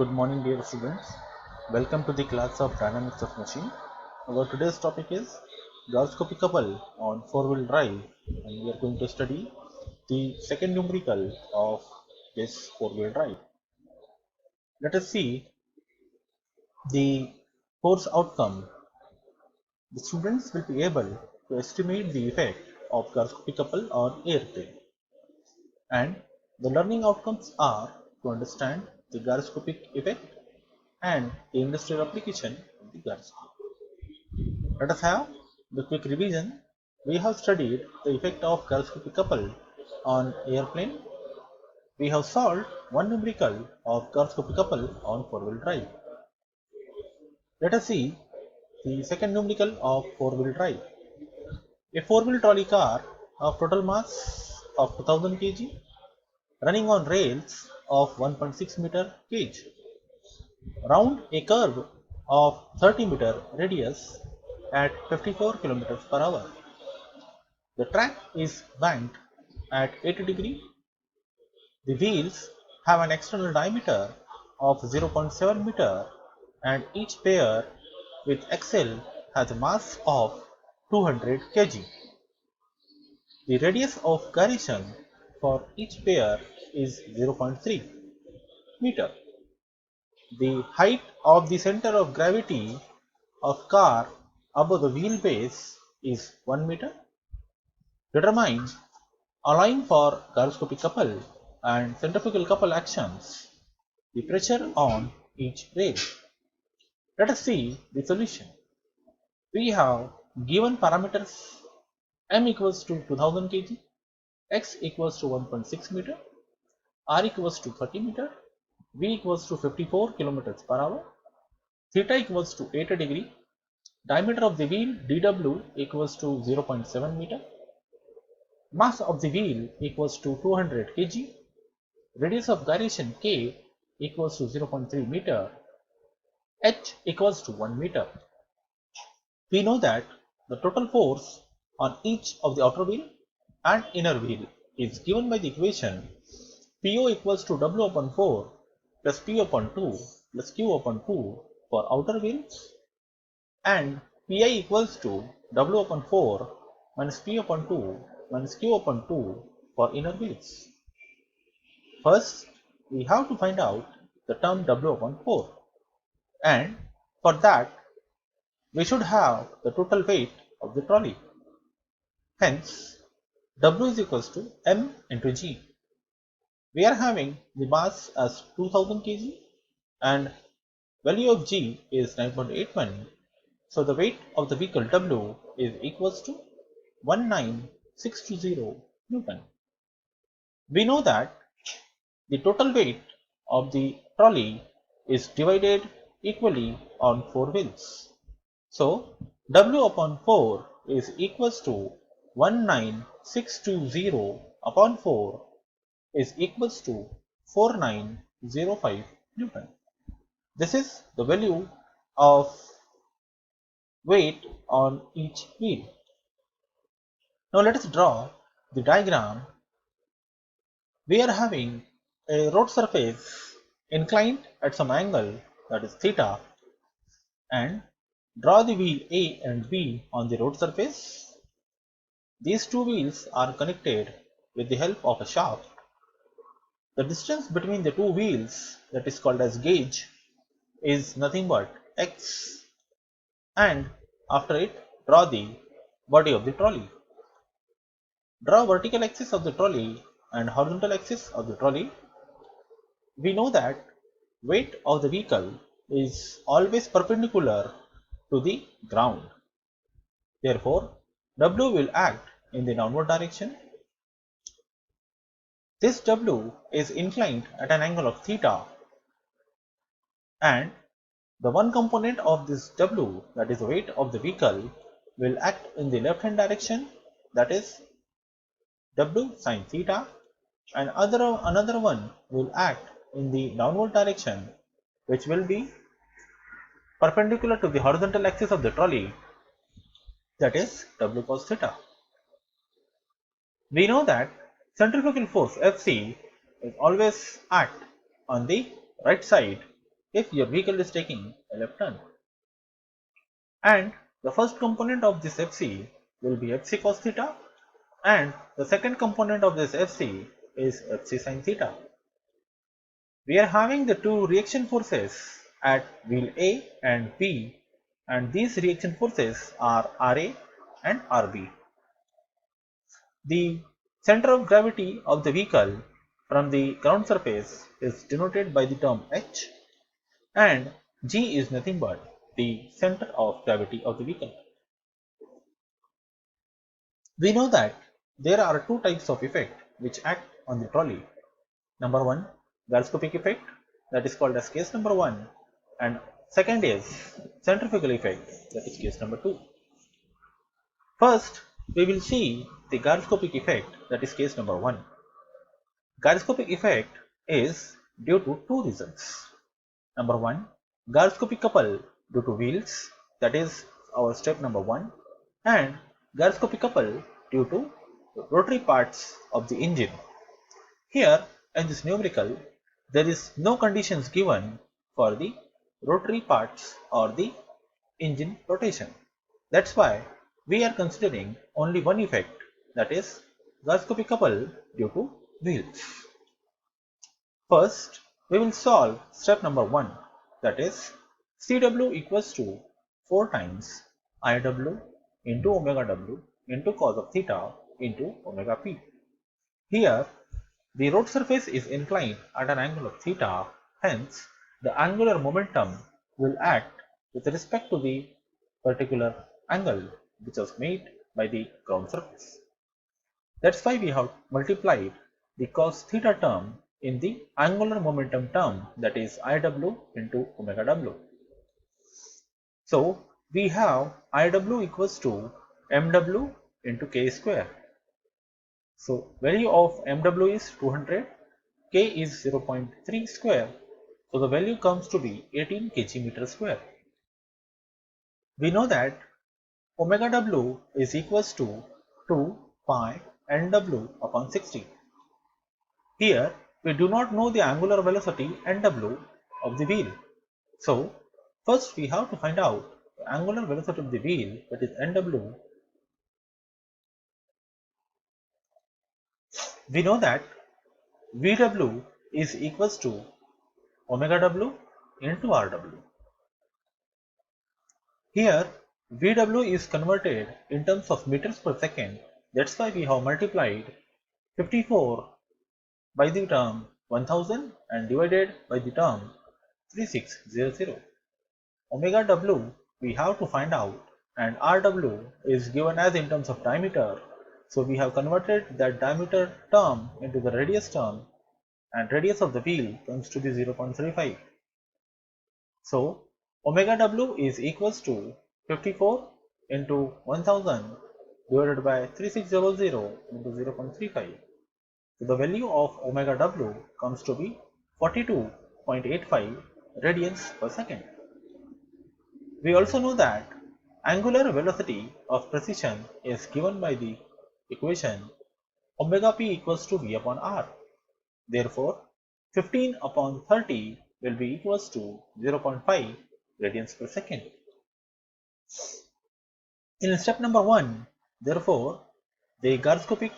Good morning, dear students. Welcome to the class of Dynamics of Machine. Our today's topic is gyroscopic couple on four-wheel drive, and we are going to study the second numerical of this four-wheel drive. Let us see the course outcome. The students will be able to estimate the effect of gyroscopic couple on airplane, and the learning outcomes are to understand the gyroscopic effect and the industrial application of the gyroscope. Let us have the quick revision. We have studied the effect of gyroscopic couple on airplane. We have solved one numerical of gyroscopic couple on four-wheel drive. Let us see the second numerical of four-wheel drive. A four-wheel trolley car of total mass of 2000 kg running on rails of 1.6 meter gauge round a curve of 30 meter radius at 54 kilometers per hour. The track is banked at 80 degree. The wheels have an external diameter of 0.7 meter and each pair with axle has a mass of 200 kg. The radius of gyration for each pair is 0.3 meter. The height of the center of gravity of car above the wheelbase is 1 meter. Determine allowing for gyroscopic couple and centrifugal couple actions, the pressure on each rail. Let us see the solution. We have given parameters m equals to 2000 kg, x equals to 1.6 meter, r equals to 30 meter, v equals to 54 kilometers per hour, theta equals to 80 degree, diameter of the wheel dw equals to 0.7 meter, mass of the wheel equals to 200 kg, radius of gyration k equals to 0.3 meter, h equals to 1 meter. We know that the total force on each of the outer wheel and inner wheel is given by the equation PO equals to W upon 4 plus P upon 2 plus Q upon 2 for outer wheels and Pi equals to W upon 4 minus P upon 2 minus Q upon 2 for inner wheels. First, we have to find out the term W upon 4, and for that we should have the total weight of the trolley. Hence, W is equals to M into G. We are having the mass as 2000 kg and value of G is 9.81. So the weight of the vehicle W is equals to 19620 Newton. We know that the total weight of the trolley is divided equally on four wheels. So W upon 4 is equals to 19620 upon 4 is equals to 4905 Newton. This is the value of weight on each wheel. Now let us draw the diagram. We are having a road surface inclined at some angle, that is theta, and draw the wheel A and B on the road surface. These two wheels are connected with the help of a shaft. The distance between the two wheels, that is called as gauge, is nothing but x, and after it draw the body of the trolley. Draw vertical axis of the trolley and horizontal axis of the trolley. We know that weight of the vehicle is always perpendicular to the ground. Therefore, W will act in the downward direction. This W is inclined at an angle of theta, and the one component of this W, that is the weight of the vehicle, will act in the left hand direction, that is W sin theta, and another one will act in the downward direction, which will be perpendicular to the horizontal axis of the trolley, that is W cos theta. We know that centrifugal force Fc is always act on the right side if your vehicle is taking a left turn. And the first component of this Fc will be Fc cos theta, and the second component of this Fc is Fc sin theta. We are having the two reaction forces at wheel A and B, and these reaction forces are Ra and Rb. The center of gravity of the vehicle from the ground surface is denoted by the term h, and G is nothing but the center of gravity of the vehicle. We know that there are two types of effect which act on the trolley. Number one, gyroscopic effect, that is called as case number 1, and second is centrifugal effect, that is case number 2. First, we will see the gyroscopic effect, that is case number 1. Gyroscopic effect is due to two reasons. Number 1, gyroscopic couple due to wheels, that is our step number 1, and gyroscopic couple due to rotary parts of the engine. Here in this numerical, there is no conditions given for the rotary parts or the engine rotation. That's why we are considering only one effect, that is gyroscopic couple due to wheels. First, we will solve step number 1, that is Cw equals to 4 times Iw into omega w into cos of theta into omega p. Here, the road surface is inclined at an angle of theta, hence the angular momentum will act with respect to the particular angle which was made by the ground surface. That's why we have multiplied the cos theta term in the angular momentum term, that is Iw into omega w. So we have Iw equals to mw into k square. So value of mw is 200, k is 0.3 square, so the value comes to be 18 kg meter square. We know that omega w is equals to 2 pi nw upon 60. Here we do not know the angular velocity nw of the wheel. So first we have to find out the angular velocity of the wheel, that is nw. We know that vw is equals to omega w into rw. Here Vw is converted in terms of meters per second, that's why we have multiplied 54 by the term 1000 and divided by the term 3600. Omega w we have to find out, and Rw is given as in terms of diameter, so we have converted that diameter term into the radius term, and radius of the wheel comes to be 0.35. So omega w is equals to 54 into 1000 divided by 3600 into 0.35. So the value of omega w comes to be 42.85 radians per second. We also know that angular velocity of precision is given by the equation omega p equals to v upon r. Therefore, 15 upon 30 will be equals to 0.5 radians per second. In step number 1, therefore, the gyroscopic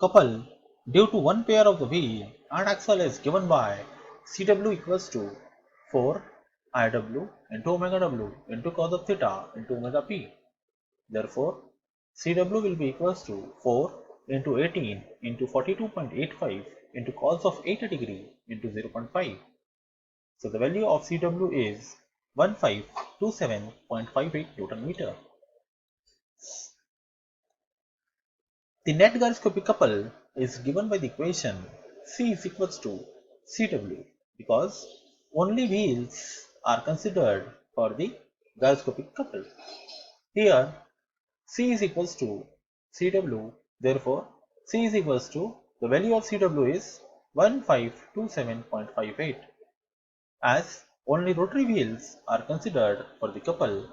couple due to one pair of the wheel and axle is given by Cw equals to 4 Iw into omega w into cos of theta into omega p. Therefore, Cw will be equals to 4 into 18 into 42.85 into cos of 80 degree into 0.5. So the value of Cw is 1527.58 Newton meter. The net gyroscopic couple is given by the equation C is equals to Cw, because only wheels are considered for the gyroscopic couple. Here C is equals to Cw, therefore C is equals to, the value of Cw is 1527.58. As only rotary wheels are considered for the couple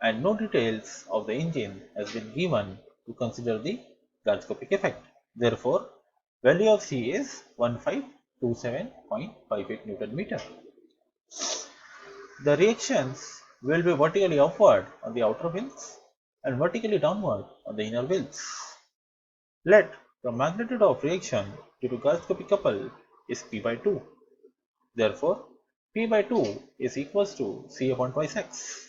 and no details of the engine has been given to consider the gyroscopic effect. Therefore, value of C is 1527.58 Newton meter. The reactions will be vertically upward on the outer wheels and vertically downward on the inner wheels. Let the magnitude of reaction due to gyroscopic couple is P by 2. Therefore, P by 2 is equals to C upon twice X.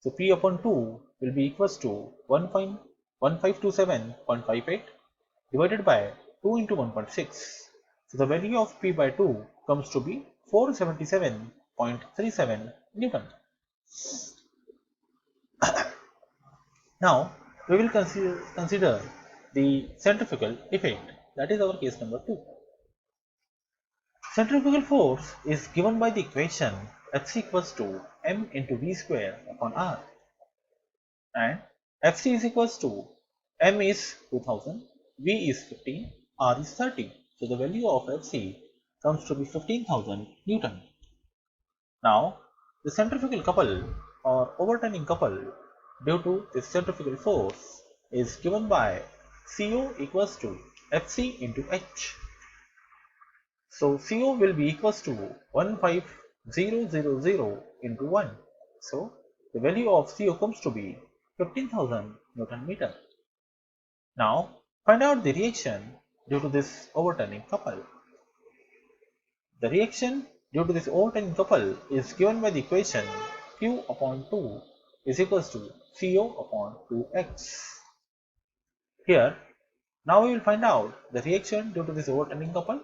So P upon 2 will be equals to 1527.58 divided by 2 into 1.6. So the value of P by 2 comes to be 477.37 Newton. Now we will consider the centrifugal effect, that is our case number 2. Centrifugal force is given by the equation Fc equals to m into v square upon r, and Fc is equals to m is 2000, v is 15, r is 30. So the value of Fc comes to be 15,000 Newton. Now the centrifugal couple or overturning couple due to this centrifugal force is given by Co equals to Fc into h. So CO will be equals to 15000 into 1. So the value of CO comes to be 15,000 Newton meter. Now find out the reaction due to this overturning couple. The reaction due to this overturning couple is given by the equation Q upon 2 is equals to CO upon 2x. Here, now we will find out the reaction due to this overturning couple,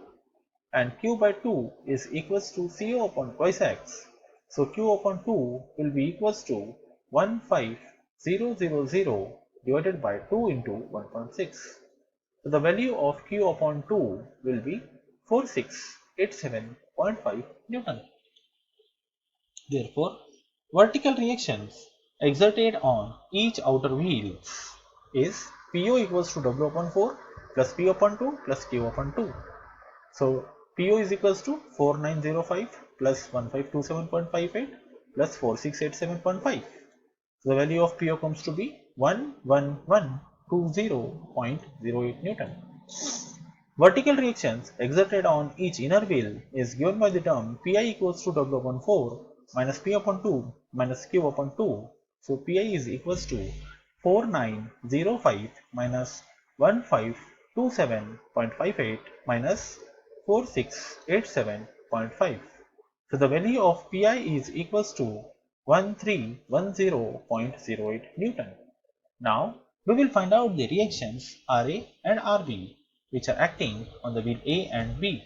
and Q by 2 is equals to CO upon twice x. So Q upon 2 will be equals to 15000 divided by 2 into 1.6. So the value of Q upon 2 will be 4687.5 Newton. Therefore, vertical reactions exerted on each outer wheel is PO equals to W upon 4 plus P upon 2 plus Q upon 2. So PO is equals to 4905 plus 1527.58 plus 4687.5. So the value of PO comes to be 11120.08 Newton. Vertical reactions exerted on each inner wheel is given by the term Pi equals to W upon 4 minus P upon 2 minus Q upon 2. So Pi is equals to 4905 minus 1527.58 minus 4687.5. So the value of Pi is equals to 1310.08 Newton. Now we will find out the reactions Ra and Rb which are acting on the wheel A and B.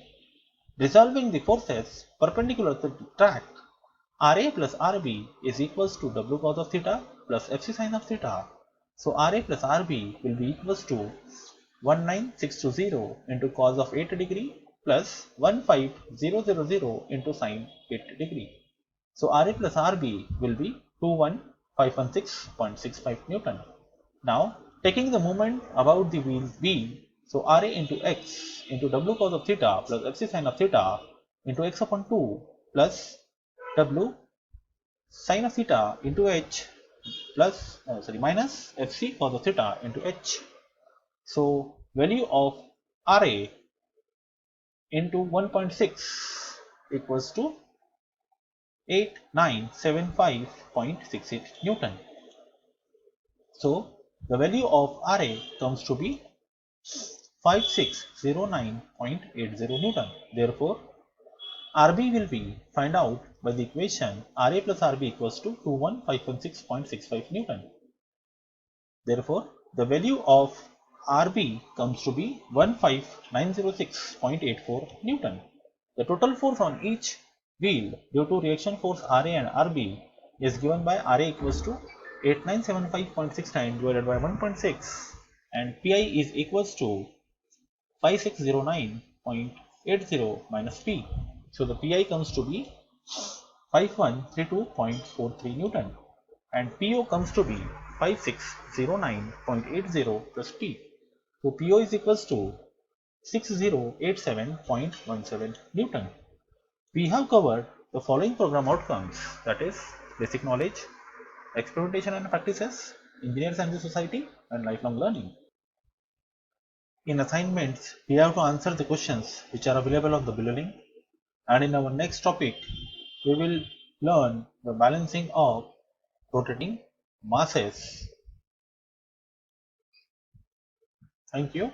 Resolving the forces perpendicular to the track, Ra plus Rb is equals to W cos of theta plus Fc sin of theta. So Ra plus Rb will be equals to 19620 into cos of 8 degree plus 15000 into sin 8 degree. So Ra plus Rb will be 21516.65 Newton. Now taking the moment about the wheel B, so Ra into x into W cos of theta plus Fc sin of theta into x upon 2 plus W sin of theta into h plus minus Fc cos of theta into h. So value of Ra into 1.6 equals to 8975.68 Newton. So the value of Ra comes to be 5609.80 Newton. Therefore, Rb will be find out by the equation Ra plus Rb equals to 21516.65 Newton. Therefore, the value of Rb comes to be 15906.84 Newton. The total force on each wheel due to reaction force Ra and Rb is given by Ra equals to 8975.69 divided by 1.6, and Pi is equals to 5609.80 minus P. So the Pi comes to be 5132.43 Newton, and PO comes to be 5609.80 plus P. So PO is equals to 6087.17 Newton. We have covered the following program outcomes, that is basic knowledge, experimentation and practices, engineers and the society, and lifelong learning. In assignments, we have to answer the questions which are available on the below link, and in our next topic, we will learn the balancing of rotating masses. Thank you.